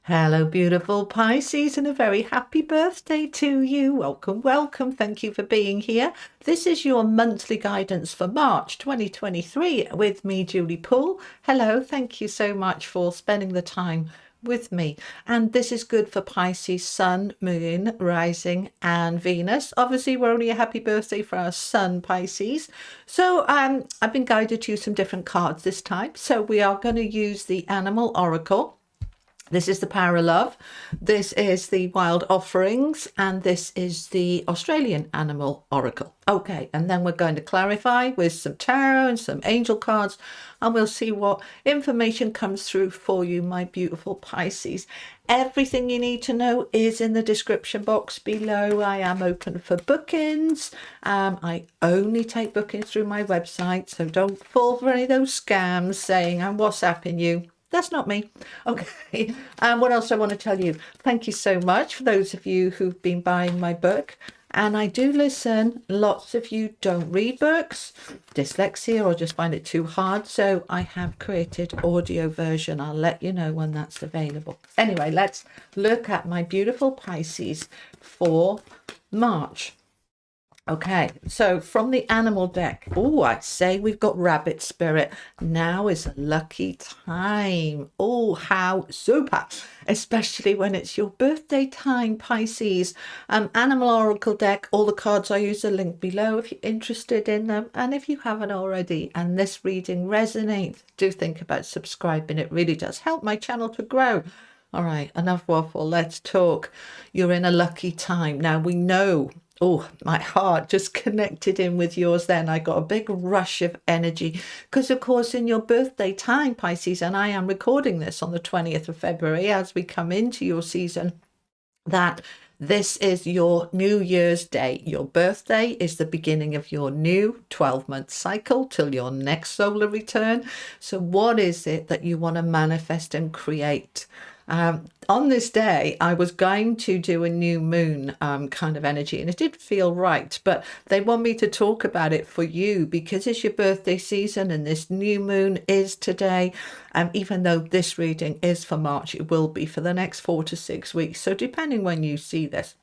Hello, beautiful Pisces, and a very happy birthday to you. Welcome, welcome. Thank you for being here. This is your monthly guidance for March 2023 with me, Julie Poole. Hello, thank you so much for spending the time with me. And this is good for Pisces, Sun, Moon, Rising, and Venus. Obviously, we're only a happy birthday for our Sun, Pisces. So I've been guided to use some different cards this time. So we are going to use the Animal Oracle. This is the Power of Love. This is the Wild Offerings. And this is the Australian Animal Oracle. Okay, and then we're going to clarify with some tarot and some angel cards. And we'll see what information comes through for you, my beautiful Pisces. Everything you need to know is in the description box below. I am open for bookings. I only take bookings through my website. So don't fall for any of those scams saying I'm WhatsApping you. That's not me. Okay. What else I want to tell you? Thank you so much for those of you who've been buying my book. And I do listen. Lots of you don't read books, dyslexia, or just find it too hard. So I have created audio version. I'll let you know when that's available. Anyway, let's look at my beautiful Pisces for March. Okay, so from the animal deck, oh, I'd say we've got rabbit spirit. Now is a lucky time. Oh, how super, especially when it's your birthday time, Pisces. Animal Oracle deck, all the cards I use are linked below if you're interested in them. And if you haven't already and this reading resonates, do think about subscribing. It really does help my channel to grow. All right, enough waffle, let's talk. You're in a lucky time. Now we know. Oh, my heart just connected in with yours then. I got a big rush of energy because, of course, in your birthday time, Pisces, and I am recording this on the 20th of February as we come into your season, that this is your New Year's Day. Your birthday is the beginning of your new 12-month cycle till your next solar return. So what is it that you want to manifest and create? On this day, I was going to do a new moon kind of energy, and it did feel right, but they want me to talk about it for you because it's your birthday season and this new moon is today. Even though this reading is for March, it will be for the next 4 to 6 weeks. So depending when you see this.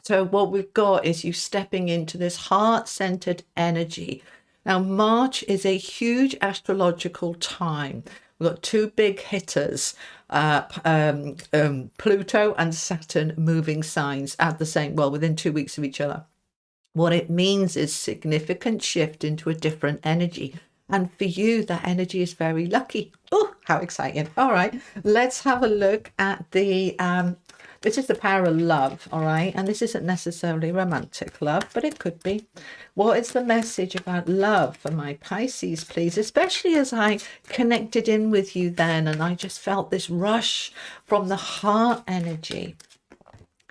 So what we've got is you stepping into this heart-centered energy. Now, March is a huge astrological time. We've got two big hitters, Pluto and Saturn moving signs at the same, well, within 2 weeks of each other. What it means is significant shift into a different energy. And for you, that energy is very lucky. Oh, how exciting. All right, let's have a look at the this is the Power of Love, all right? And this isn't necessarily romantic love, but it could be. What is the message about love for my Pisces, please? Especially as I connected in with you then, and I just felt this rush from the heart energy.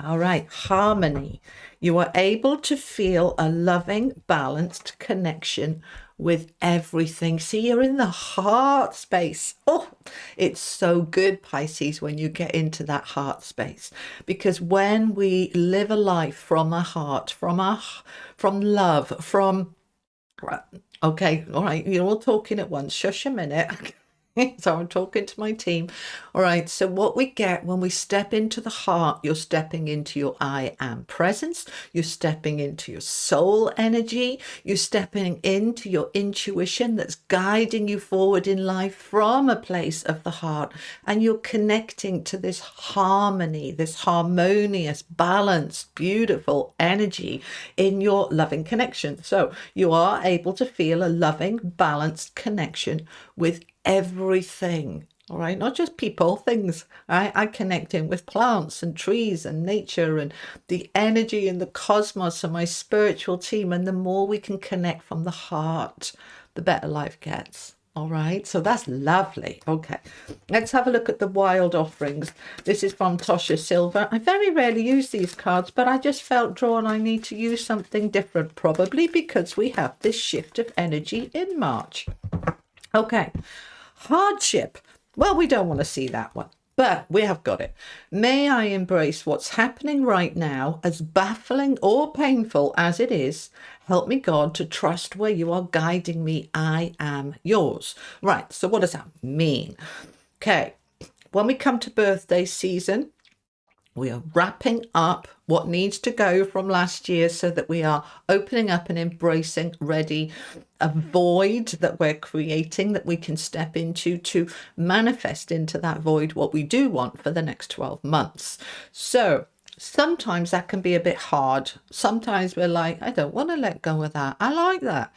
All right, harmony. You are able to feel a loving, balanced connection with everything. See, you're in the heart space. Oh, it's so good, Pisces, when you get into that heart space. Because when we live a life from a heart, from love, from... Okay, all right, you're all talking at once. Shush a minute. So I'm talking to my team. All right. So what we get when we step into the heart, you're stepping into your I am presence. You're stepping into your soul energy. You're stepping into your intuition that's guiding you forward in life from a place of the heart. And you're connecting to this harmony, this harmonious, balanced, beautiful energy in your loving connection. So you are able to feel a loving, balanced connection with everything. All right, not just people, things. I connect in with plants and trees and nature and the energy in the cosmos and my spiritual team. And the more we can connect from the heart, the better life gets. All right, so that's lovely. Okay, let's have a look at the Wild Offerings. This is from Tosha Silver. I very rarely use these cards, but I just felt drawn I need to use something different, probably because we have this shift of energy in March. Okay, hardship. Well, we don't want to see that one, but we have got it. May I embrace what's happening right now, as baffling or painful as it is. Help me, God, to trust where you are guiding me. I am yours. Right, so what does that mean? Okay, when we come to birthday season, we are wrapping up what needs to go from last year so that we are opening up and embracing, ready, a void that we're creating that we can step into to manifest into that void what we do want for the next 12 months. So sometimes that can be a bit hard. Sometimes we're like, I don't want to let go of that. I like that.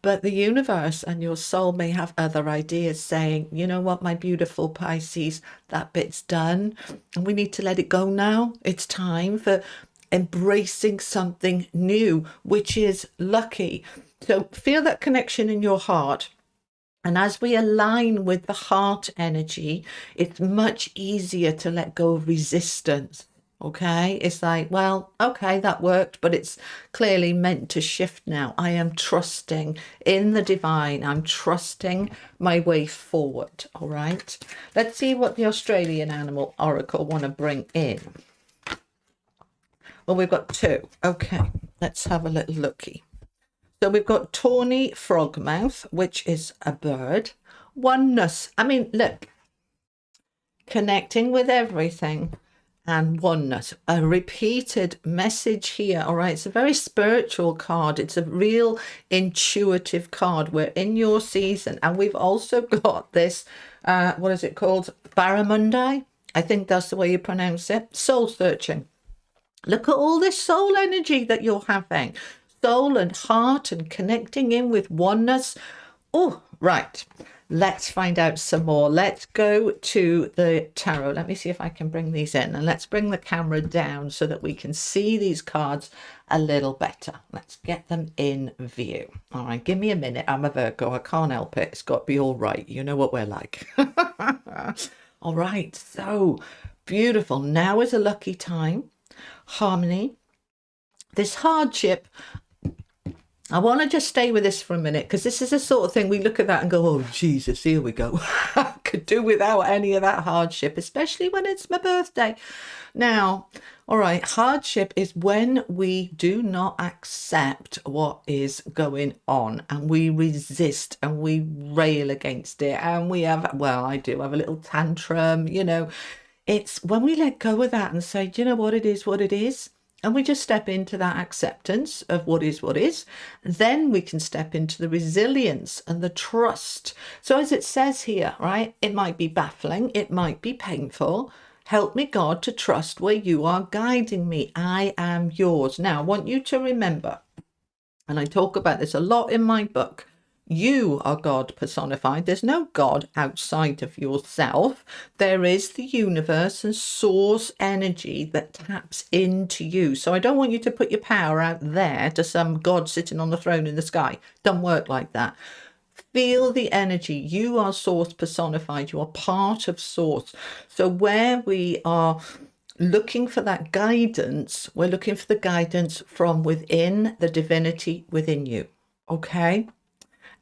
But the universe and your soul may have other ideas saying, you know what, my beautiful Pisces, that bit's done and we need to let it go now. It's time for embracing something new, which is lucky. So feel that connection in your heart. And as we align with the heart energy, it's much easier to let go of resistance. Okay, it's like, well, okay, that worked, but it's clearly meant to shift now. I am trusting in the divine. I'm trusting my way forward. All right, let's see what the Australian Animal Oracle want to bring in. Well, we've got two. Okay, let's have a little looky. So we've got tawny frogmouth, which is a bird. Oneness. I mean, look, connecting with everything. And oneness, a repeated message here. All right, it's a very spiritual card. It's a real intuitive card. We're in your season, and we've also got this what is it called, barramundi? I think that's the way you pronounce it. Soul searching. Look at all this soul energy that you're having, soul and heart, and connecting in with oneness. Oh, right. Let's find out some more. Let's go to the tarot. Let me see if I can bring these in, and let's bring the camera down so that we can see these cards a little better. Let's get them in view. All right, give me a minute. I'm a Virgo. I can't help it. It's got to be all right. You know what we're like. All right, so beautiful. Now is a lucky time. Harmony. This hardship, I want to just stay with this for a minute, because this is the sort of thing we look at that and go, oh, Jesus, here we go. I could do without any of that hardship, especially when it's my birthday. Now, all right, hardship is when we do not accept what is going on and we resist and we rail against it. And we have, well, I do have a little tantrum, you know. It's when we let go of that and say, do you know what it is, what it is? And we just step into that acceptance of what is, then we can step into the resilience and the trust. So as it says here, right, it might be baffling, it might be painful. Help me, God, to trust where you are guiding me. I am yours. Now, I want you to remember, and I talk about this a lot in my book, you are God personified. There's no God outside of yourself. There is the universe and source energy that taps into you. So I don't want you to put your power out there to some God sitting on the throne in the sky. Don't work like that. Feel the energy. You are source personified. You are part of source. So where we are looking for that guidance, we're looking for the guidance from within, the divinity within you. Okay?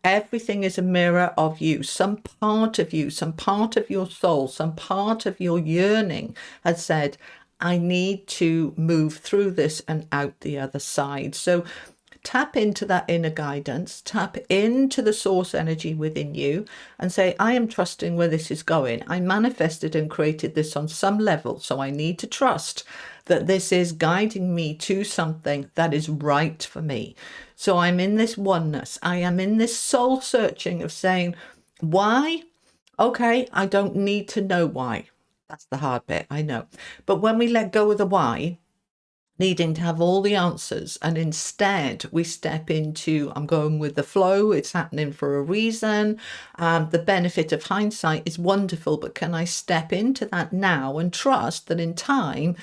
Everything is a mirror of you. Some part of you, some part of your soul, some part of your yearning has said, I need to move through this and out the other side. So tap into that inner guidance, tap into the source energy within you and say, I am trusting where this is going. I manifested and created this on some level, so I need to trust that this is guiding me to something that is right for me. So I'm in this oneness. I am in this soul searching of saying, why? Okay, I don't need to know why. That's the hard bit, I know. But when we let go of the why, needing to have all the answers, and instead we step into, I'm going with the flow, it's happening for a reason. The benefit of hindsight is wonderful, but can I step into that now and trust that in time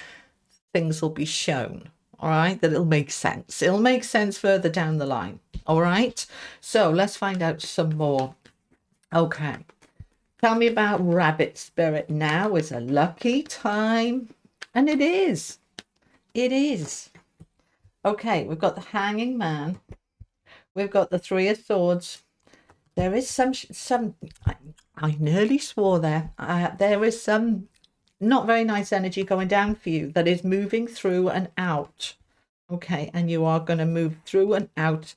things will be shown? All right, that it'll make sense. It'll make sense further down the line. All right, so let's find out some more. Okay, tell me about rabbit spirit. Now is a lucky time, and it is. It is. Okay, we've got the hanging man. We've got the three of swords. There is some I nearly swore there. There is some not very nice energy going down for you that is moving through and out. Okay, and you are going to move through and out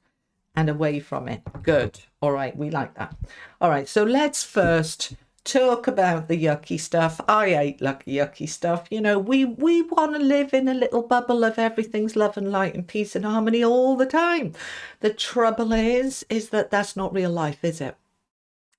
and away from it. Good. All right, we like that. All right, so let's first talk about the yucky stuff. I hate yucky stuff. We want to live in a little bubble of everything's love and light and peace and harmony all the time. The trouble is that that's not real life, is it?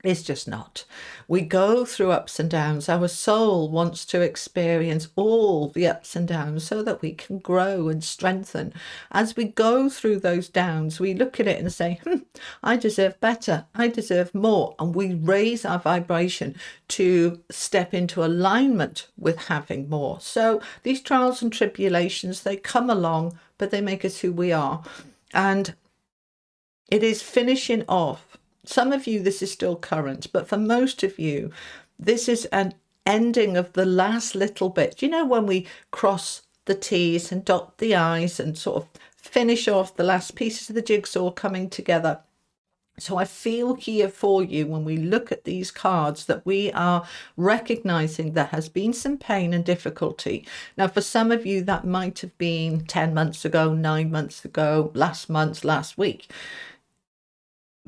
It's just not. We go through ups and downs. Our soul wants to experience all the ups and downs so that we can grow and strengthen. As we go through those downs, we look at it and say, I deserve better. I deserve more. And we raise our vibration to step into alignment with having more. So these trials and tribulations, they come along, but they make us who we are. And it is finishing off. Some of you, this is still current, but for most of you, this is an ending of the last little bit. When we cross the T's and dot the I's and sort of finish off the last pieces of the jigsaw coming together. So I feel here for you when we look at these cards that we are recognizing there has been some pain and difficulty. Now, for some of you, that might have been 10 months ago, 9 months ago, last month, last week.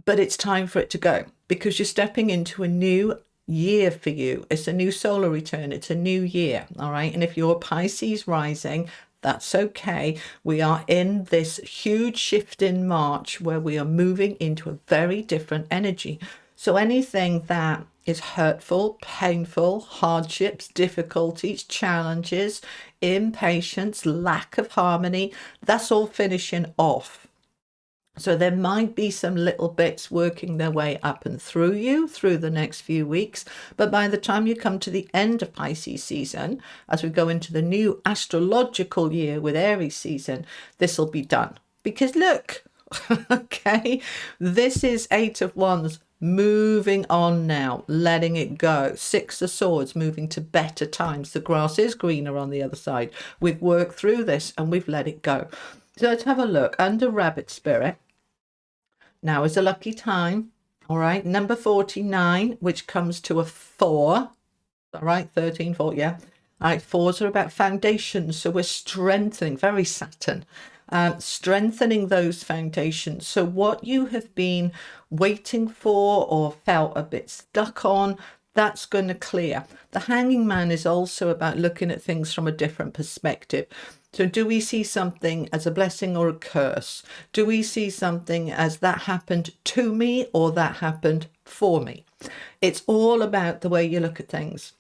But it's time for it to go because you're stepping into a new year for you. It's a new solar return. It's a new year. All right. And if you're Pisces rising, that's okay. We are in this huge shift in March where we are moving into a very different energy. So anything that is hurtful, painful, hardships, difficulties, challenges, impatience, lack of harmony, that's all finishing off. So there might be some little bits working their way up and through you through the next few weeks. But by the time you come to the end of Pisces season, as we go into the new astrological year with Aries season, this will be done. Because look, okay, this is 8 of Wands. Moving on now, letting it go. 6 of Swords, moving to better times. The grass is greener on the other side. We've worked through this and we've let it go. So let's have a look. Under Rabbit Spirit, now is a lucky time. All right. Number 49, which comes to a 4. All right. 13, 4. Yeah. All right. 4s are about foundations. So we're strengthening, very Saturn, strengthening those foundations. So what you have been waiting for or felt a bit stuck on, that's going to clear. The Hanging Man is also about looking at things from a different perspective. So do we see something as a blessing or a curse? Do we see something as that happened to me or that happened for me? It's all about the way you look at things.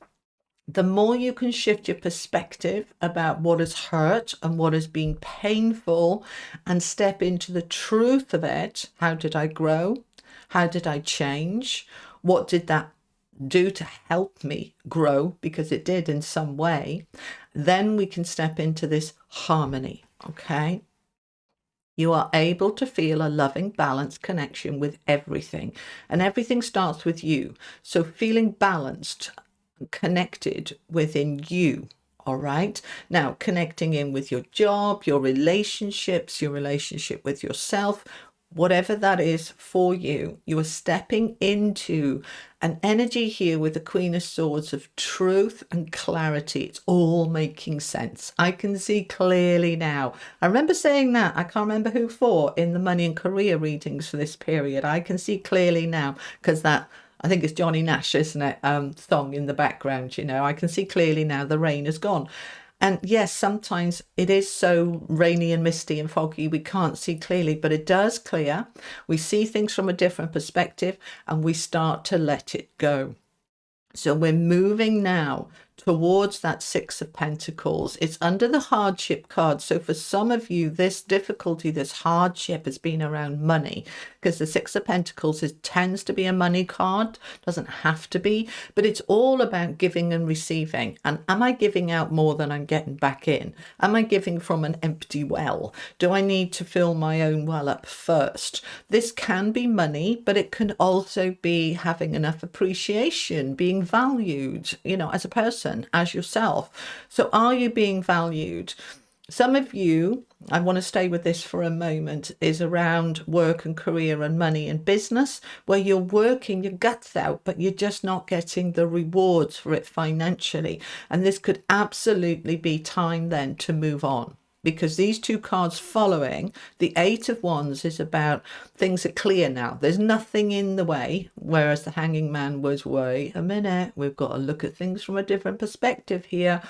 The more you can shift your perspective about what has hurt and what has been painful and step into the truth of it. How did I grow? How did I change? What did that do to help me grow? Because it did in some way. Then we can step into this harmony. Okay. You are able to feel a loving, balanced connection with everything. And everything starts with you. So feeling balanced, connected within you. All right. Now, connecting in with your job, your relationships, your relationship with yourself, whatever that is for you, you are stepping into an energy here with the Queen of Swords of truth and clarity. It's all making sense. I can see clearly now. I remember saying that, I can't remember who for, in the money and career readings for this period. I can see clearly now because that, I think it's Johnny Nash, isn't it? Song in the background, I can see clearly now the rain is gone. And yes, sometimes it is so rainy and misty and foggy, we can't see clearly, but it does clear. We see things from a different perspective and we start to let it go. So we're moving now towards that 6 of Pentacles. It's under the hardship card. So for some of you, this difficulty, this hardship has been around money, because the 6 of Pentacles tends to be a money card. Doesn't have to be, but it's all about giving and receiving. And am I giving out more than I'm getting back in? Am I giving from an empty well? Do I need to fill my own well up first? This can be money, but it can also be having enough appreciation, being valued, as a person, as yourself. So are you being valued? Some of you, I want to stay with this for a moment, is around work and career and money and business, where you're working your guts out, but you're just not getting the rewards for it financially. And this could absolutely be time then to move on. because these two cards following, the Eight of Wands is about things are clear now. There's nothing in the way, whereas the Hanging Man was, wait a minute, we've got to look at things from a different perspective here.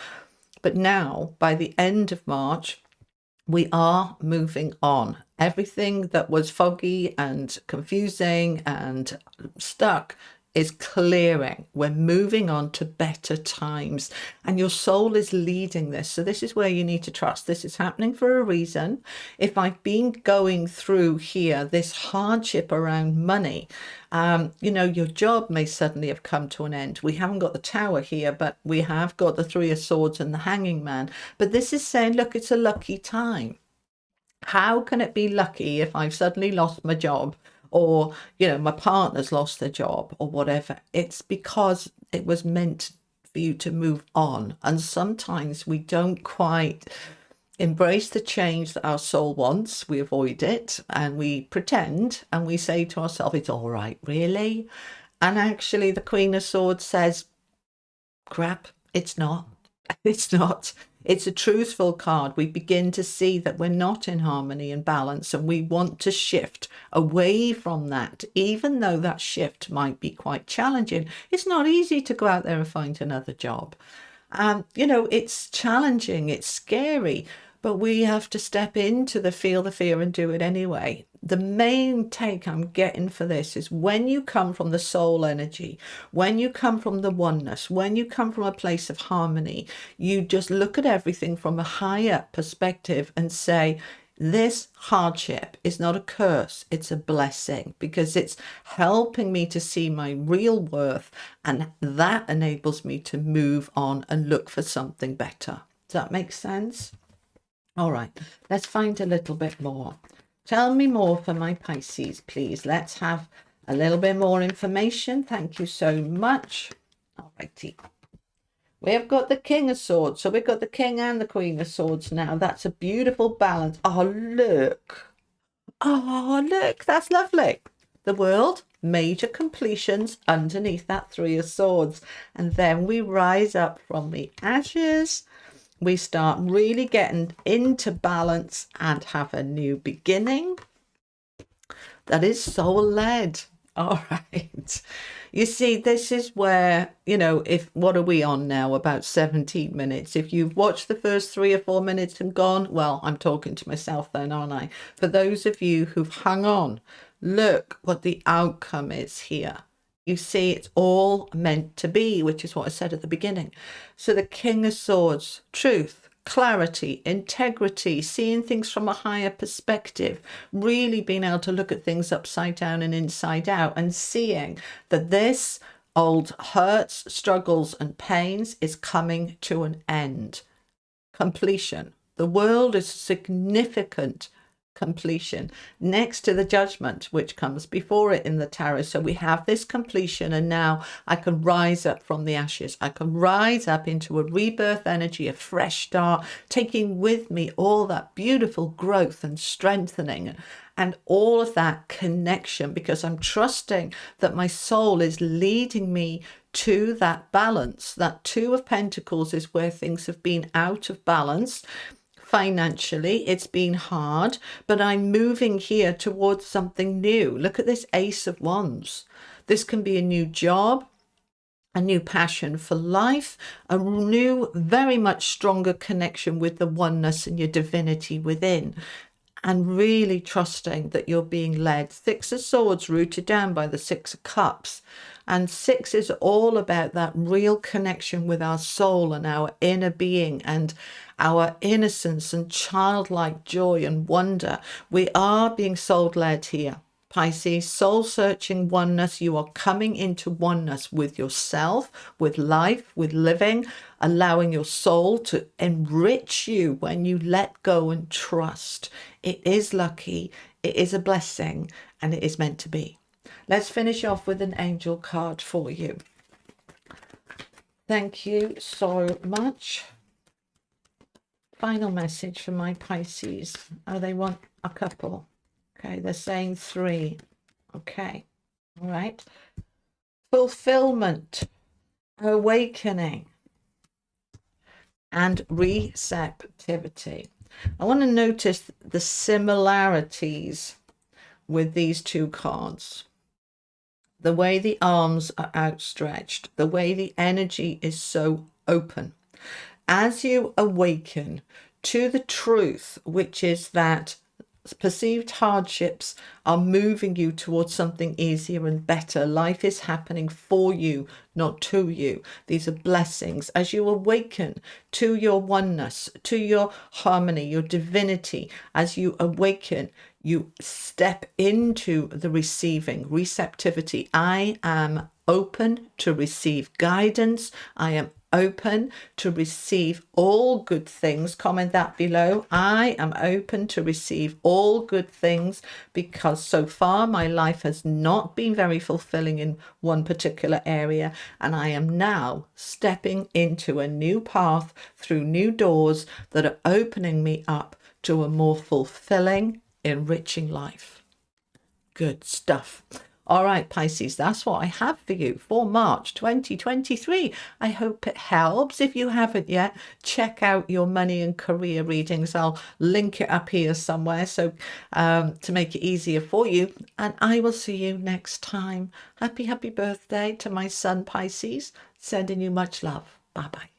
But now, by the end of March, we are moving on. Everything that was foggy and confusing and stuck is clearing. We're moving on to better times, and your soul is leading this. So this is where you need to trust. This is happening for a reason. If I've been going through here this hardship around money, your job may suddenly have come to an end. We haven't got the Tower here, but we have got the Three of Swords and the Hanging Man. But this is saying, look, it's a lucky time. How can it be lucky if I've suddenly lost my job, or my partner's lost their job, or whatever? It's because it was meant for you to move on. And sometimes we don't quite embrace the change that our soul wants. We avoid it and we pretend, and we say to ourselves, it's all right, really. And actually the Queen of Swords says, crap, it's not. It's not. It's a truthful card. We begin to see that we're not in harmony and balance, and we want to shift away from that, even though that shift might be quite challenging. It's not easy to go out there and find another job. It's challenging, it's scary, but we have to step into feel the fear and do it anyway. The main take I'm getting for this is, when you come from the soul energy, when you come from the oneness, when you come from a place of harmony, you just look at everything from a higher perspective and say, this hardship is not a curse, it's a blessing, because it's helping me to see my real worth, and that enables me to move on and look for something better. Does that make sense? All right, let's find a little bit more. Tell me more for my Pisces, please. Let's have a little bit more information. Thank you so much. All righty. We have got the King of Swords. So we've got the King and the Queen of Swords now. That's a beautiful balance. Oh, look. Oh, look. That's lovely. The World, major completions underneath that Three of Swords. And then we rise up from the ashes. We start really getting into balance and have a new beginning that is soul-led. All right. You see, this is where, what are we on now? About 17 minutes. If you've watched the first 3 or 4 minutes and gone, well, I'm talking to myself then, aren't I? For those of you who've hung on, look what the outcome is here. You see, it's all meant to be, which is what I said at the beginning. So the King of Swords, truth, clarity, integrity, seeing things from a higher perspective, really being able to look at things upside down and inside out, and seeing that this old hurts, struggles and pains is coming to an end. Completion. The World is significant completion next to the Judgment, which comes before it in the tarot. So we have this completion, and now I can rise up from the ashes. I can rise up into a rebirth energy, a fresh start, taking with me all that beautiful growth and strengthening and all of that connection, because I'm trusting that my soul is leading me to that balance. That Two of Pentacles is where things have been out of balance. Financially, it's been hard, but I'm moving here towards something new. Look at this Ace of Wands. This can be a new job, a new passion for life, a new, very much stronger connection with the oneness and your divinity within, and really trusting that you're being led. Six of Swords rooted down by the Six of Cups. And 6 is all about that real connection with our soul and our inner being and our innocence and childlike joy and wonder. We are being soul-led here. Pisces, soul-searching oneness. You are coming into oneness with yourself, with life, with living, allowing your soul to enrich you when you let go and trust. It is lucky, it is a blessing, and it is meant to be. Let's finish off with an angel card for you. Thank you so much. Final message for my Pisces. Oh, they want a couple. Okay, they're saying 3. Okay, all right. Fulfillment, awakening, and receptivity. I want to notice the similarities with these two cards. The way the arms are outstretched, the way the energy is so open. As you awaken to the truth, which is that perceived hardships are moving you towards something easier and better. Life is happening for you, not to you. These are blessings. As you awaken to your oneness, to your harmony, your divinity, as you awaken, you step into the receiving, receptivity. I am open to receive guidance. I am open to receive all good things. Comment that below. I am open to receive all good things, because so far my life has not been very fulfilling in one particular area, and I am now stepping into a new path through new doors that are opening me up to a more fulfilling, enriching life. Good stuff. All right, Pisces, that's what I have for you for March 2023. I hope it helps. If you haven't yet, check out your money and career readings. I'll link it up here somewhere, so to make it easier for you. And I will see you next time. Happy birthday to my son, Pisces. Sending you much love. Bye-bye.